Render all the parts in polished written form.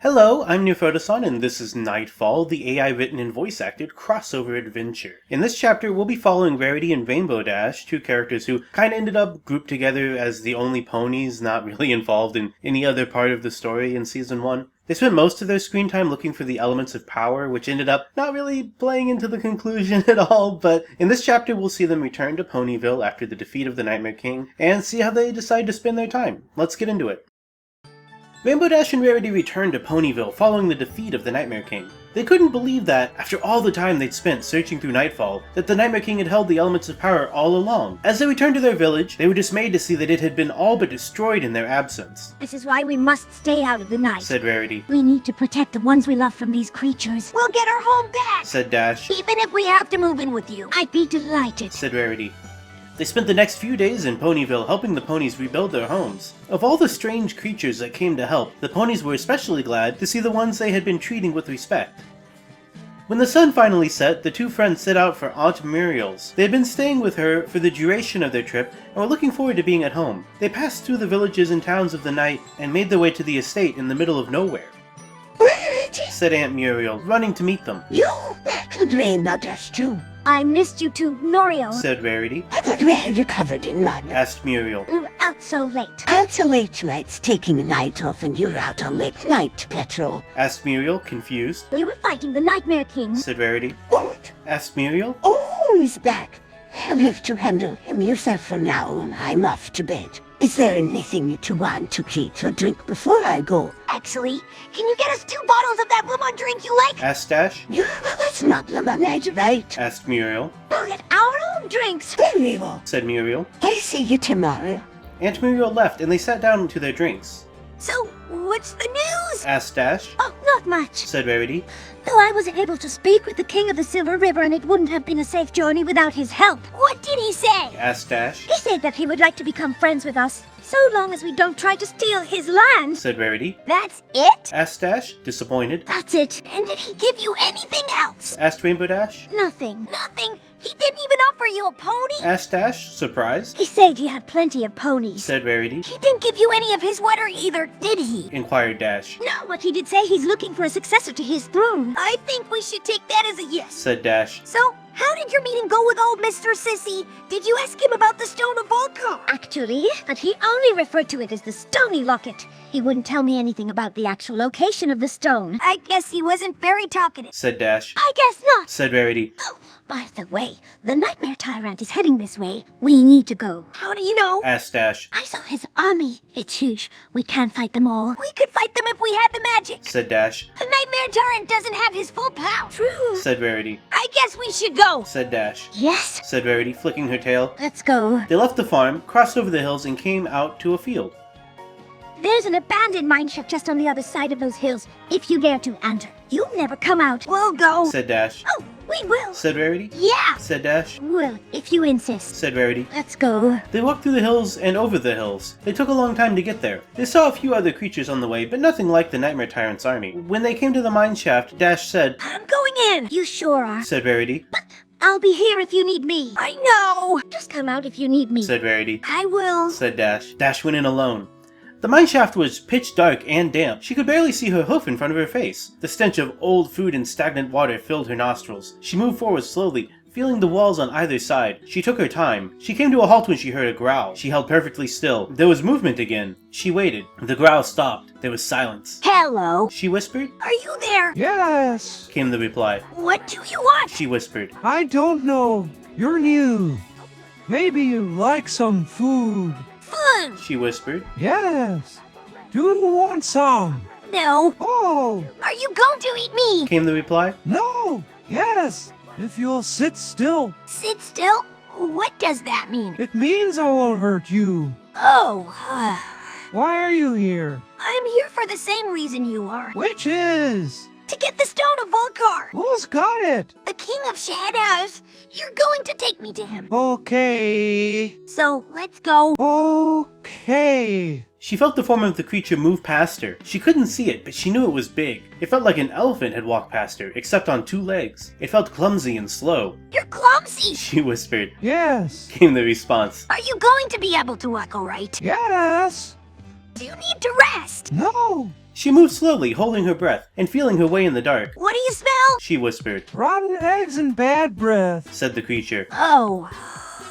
Hello, I'm Neophotoson, and this is Nightfall, the AI written and voice acted crossover adventure. In this chapter, we'll be following Rarity and Rainbow Dash, two characters who kinda ended up grouped together as the only ponies not really involved in any other part of the story in Season 1. They spent most of their screen time looking for the elements of power, which ended up not really playing into the conclusion at all, but in this chapter we'll see them return to Ponyville after the defeat of the Nightmare King, and see how they decide to spend their time. Let's get into it. Rainbow Dash and Rarity returned to Ponyville following the defeat of the Nightmare King. They couldn't believe that, after all the time they'd spent searching through Nightfall, that the Nightmare King had held the elements of power all along. As they returned to their village, they were dismayed to see that it had been all but destroyed in their absence. "This is why we must stay out of the night," said Rarity. "We need to protect the ones we love from these creatures. We'll get our home back," said Dash. "Even if we have to move in with you, I'd be delighted," said Rarity. They spent the next few days in Ponyville helping the ponies rebuild their homes. Of all the strange creatures that came to help, the ponies were especially glad to see the ones they had been treating with respect. When the sun finally set, the two friends set out for Aunt Muriel's. They had been staying with her for the duration of their trip and were looking forward to being at home. They passed through the villages and towns of the night and made their way to the estate in the middle of nowhere, said Aunt Muriel, running to meet them. "You back with Rainbow Dash too?" "I missed you too, Muriel," said Rarity. "I thought we had you covered in mud." asked Muriel. "You're out so late." "Out so late tonight's taking a night off and you're out on late night patrol." asked Muriel, confused. "We were fighting the Nightmare King." said Rarity. "What? asked Muriel. Oh, he's back. You'll have to handle him yourself for now. I'm off to bed. Is there anything you two want to eat or drink before I go?" "Actually, can you get us 2 bottles of that lemon drink you like?" asked Dash. That's not lemonade, right?" asked Muriel. "We'll get our own drinks." "Very well. said Muriel. I'll see you tomorrow." Aunt Muriel left and they sat down to their drinks. "So, what's the news?" asked Dash. "Oh, not much. said Rarity. Though I was able to speak with the King of the Silver River, and it wouldn't have been a safe journey without his help." "What did he say?" asked Dash. "He said that he would like to become friends with us, so long as we don't try to steal his land." said Rarity. "That's it?" asked Dash, disappointed. "That's it. And did he give you anything else?" asked Rainbow Dash. "Nothing." "Nothing? He didn't even offer you a pony?" asked Dash, surprised. "He said he had plenty of ponies." said Rarity. "He didn't give you any of his water either, did he?" inquired Dash. "No, but he did say he's looking for a successor to his throne." "I think we should take that as a yes." said Dash. "So, how did your meeting go with old Mr. Sissy? Did you ask him about the Stone of Vul-Kar?" "Actually, but he only referred to it as the Stony Locket. He wouldn't tell me anything about the actual location of the stone." "I guess he wasn't very talkative." said Dash. "I guess not." said Rarity. "Oh, by the way, the Nightmare Tyrant is heading this way. We need to go." "How do you know?" asked Dash. "I saw his army. It's huge. We can't fight them all." "We could fight them if we had the magic." said Dash. "The Nightmare Tyrant doesn't have his full power." "True." said Rarity. "I guess we should go." said Dash. "Yes." said Rarity, flicking her tail. "Let's go." They left the farm, crossed over the hills, and came out to a field. "There's an abandoned mineshaft just on the other side of those hills. If you dare to enter, you'll never come out." "We'll go." said Dash. "Oh, we will." said Rarity. "Yeah." said Dash. "Well, if you insist." said Rarity. "Let's go." They walked through the hills and over the hills. They took a long time to get there. They saw a few other creatures on the way, but nothing like the Nightmare Tyrant's army. When they came to the mineshaft, Dash said, "I'm going in." "You sure are." said Rarity. "I'll be here if you need me." "I know." "Just come out if you need me." said Rarity. "I will." said Dash. Dash went in alone. The mineshaft was pitch dark and damp. She could barely see her hoof in front of her face. The stench of old food and stagnant water filled her nostrils. She moved forward slowly, feeling the walls on either side. She took her time. She came to a halt when she heard a growl. She held perfectly still. There was movement again. She waited. The growl stopped. There was silence. "Hello." She whispered. "Are you there?" Yes, Came the reply. "What do you want?" She whispered. I don't know. You're new. Maybe you like some food. "Food." She whispered. Yes. Do you want some? "No." Oh, "Are you going to eat me?" Came the reply. no. Yes. If you'll sit still, "Sit still? What does that mean?" it means I won't hurt you. "Oh, Why are you here? I'm here for the same reason you are. Which is? To get the Stone of Vul-Kar. Who's got it? The King of Shadows. You're going to take me to him. Okay. So, let's go." Okay. She felt the form of the creature move past her. She couldn't see it, but she knew it was big. It felt like an elephant had walked past her, except on 2 legs. It felt clumsy and slow. "You're clumsy." She whispered. Yes. Came the response. "Are you going to be able to walk all right?" Yes. "Do you need to rest?" No. She moved slowly, holding her breath, and feeling her way in the dark. What do you smell? She whispered. Rotten eggs and bad breath. Said the creature. Oh.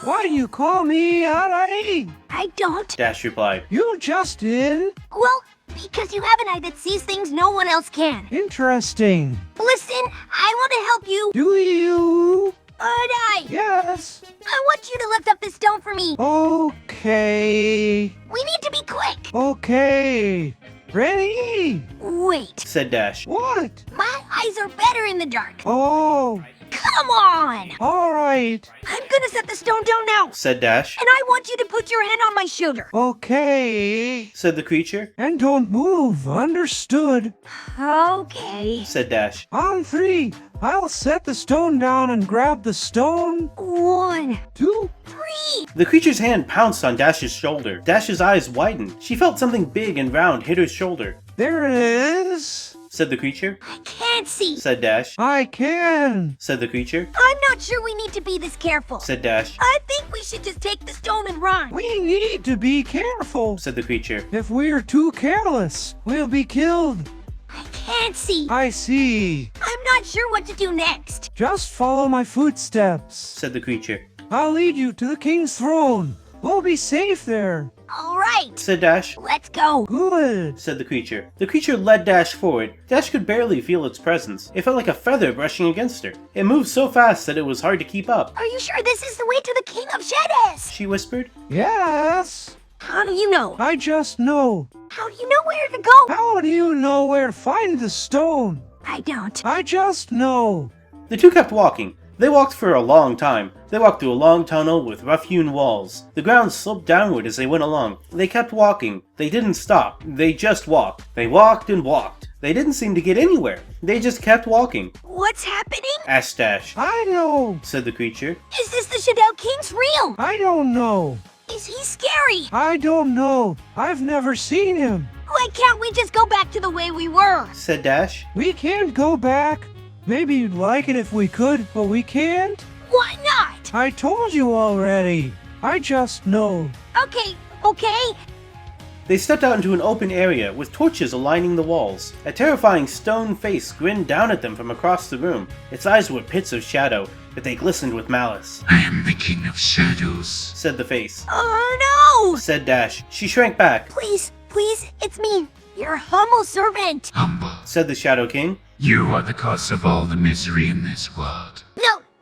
Why do you call me Alrighty? I don't. Dash replied. You just did. Well, because you have an eye that sees things no one else can. Interesting. Listen, I want to help you. Do you? I. Yes. I want you to lift up this stone for me. Okay. We need to be quick. Okay. Ready? Wait. Said Dash. What? My eyes are better in the dark. Oh. Come on. All right. I'm gonna set the stone down now. Said Dash. And I want you to put your hand on my shoulder. Okay. Said the creature. And don't move. Understood. Okay. Said Dash. On 3, I'll set the stone down and grab the stone. 1, 2. 3. The creature's hand pounced on Dash's shoulder. Dash's eyes widened. She felt something big and round hit her shoulder. There it is. Said the creature. I can't see. Said Dash. I can. Said the creature. I'm not sure we need to be this careful. Said Dash. I think we should just take the stone and run. We need to be careful. Said the creature. If we're too careless, we'll be killed. I can't see. I see. I'm not sure what to do next. Just follow my footsteps. Said the creature. I'll lead you to the king's throne. We'll be safe there. All right. Said Dash. Let's go. Good. Said the creature. The creature led Dash forward. Dash could barely feel its presence. It felt like a feather brushing against her. It moved so fast that it was hard to keep up. Are you sure this is the way to the King of Shadows? She whispered. Yes. How do you know? I just know. How do you know where to go? How do you know where to find the stone? I don't. I just know. The two kept walking. They walked for a long time. They walked through a long tunnel with rough-hewn walls. The ground sloped downward as they went along. They kept walking. They didn't stop. They just walked. They walked and walked. They didn't seem to get anywhere. They just kept walking. What's happening? Asked Dash. I know. Said the creature. Is this the Shadow King's real? I don't know. Is he scary? I don't know. I've never seen him. Why can't we just go back to the way we were? Said Dash. We can't go back. Maybe you'd like it if we could, but we can't. Why not? I told you already. I just know. Okay. They stepped out into an open area with torches aligning the walls. A terrifying stone face grinned down at them from across the room. Its eyes were pits of shadow, but they glistened with malice. I am the King of Shadows. Said the face. Oh no! Said Dash. She shrank back. Please, it's me, your humble servant. Humble. Said the Shadow King. You are the cause of all the misery in this world.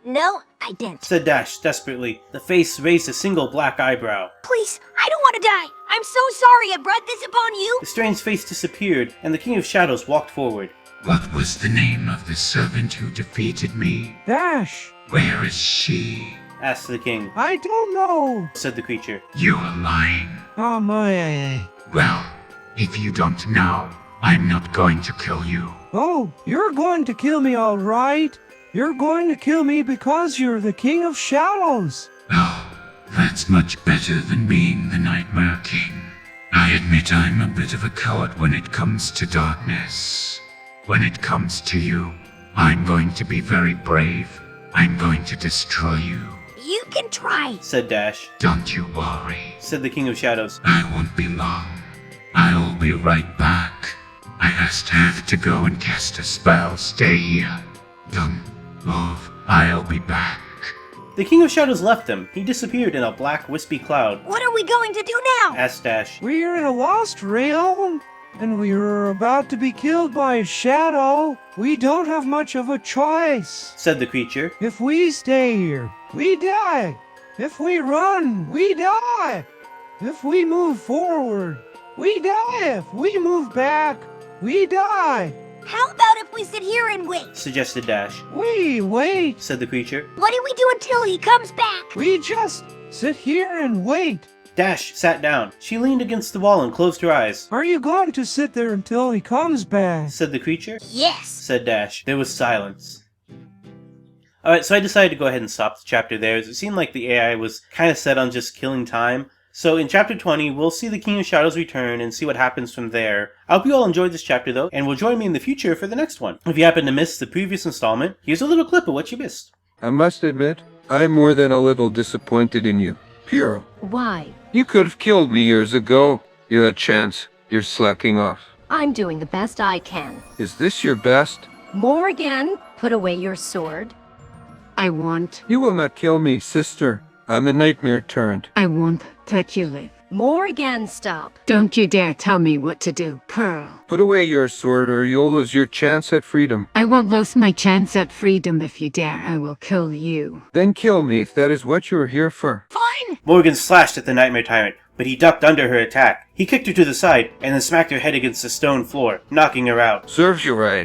No, I didn't. Said Dash desperately. The face raised a single black eyebrow. Please, I don't want to die. I'm so sorry I brought this upon you. The strange face disappeared, and the King of Shadows walked forward. What was the name of the servant who defeated me? Dash. Where is she? Asked the king. I don't know. Said the creature. You are lying. Oh my. Well, if you don't know, I'm not going to kill you. Oh, you're going to kill me, all right? You're going to kill me because you're the King of Shadows. Oh, that's much better than being the Nightmare King. I admit I'm a bit of a coward when it comes to darkness. When it comes to you, I'm going to be very brave. I'm going to destroy you. You can try. Said Dash. Don't you worry. Said the King of Shadows. I won't be long. I'll be right back. I just have to go and cast a spell. Stay here. Don't move. I'll be back. The King of Shadows left them. He disappeared in a black, wispy cloud. What are we going to do now? Asked Dash. We're in a lost realm, and we're about to be killed by a shadow. We don't have much of a choice. Said the creature. If we stay here, we die. If we run, we die. If we move forward, we die. If we move back, we die. How about if we sit here and wait? Suggested Dash. We wait. Said the creature. What do we do until he comes back? We just sit here and wait. Dash sat down. She leaned against the wall and closed her eyes. Are you going to sit there until he comes back? Said the creature. Yes. Said Dash. There was silence. Alright, so I decided to go ahead and stop the chapter there, as it seemed like the AI was kind of set on just killing time. So in chapter 20, we'll see the King of Shadows return and see what happens from there. I hope you all enjoyed this chapter though, and will join me in the future for the next one. If you happen to miss the previous installment, here's a little clip of what you missed. I must admit, I'm more than a little disappointed in you. Why? You could have killed me years ago. You had a chance. You're slacking off. I'm doing the best I can. Is this your best? Morgan, put away your sword. I won't. You will not kill me, sister. I'm the nightmare turned. I won't touch you, Liv. Morgan, stop. Don't you dare tell me what to do, Pearl. Put away your sword or you'll lose your chance at freedom. I won't lose my chance at freedom if you dare. I will kill you. Then kill me if that is what you are here for. Fine! Morgan slashed at the Nightmare Tyrant, but he ducked under her attack. He kicked her to the side, and then smacked her head against the stone floor, knocking her out. Serves you right.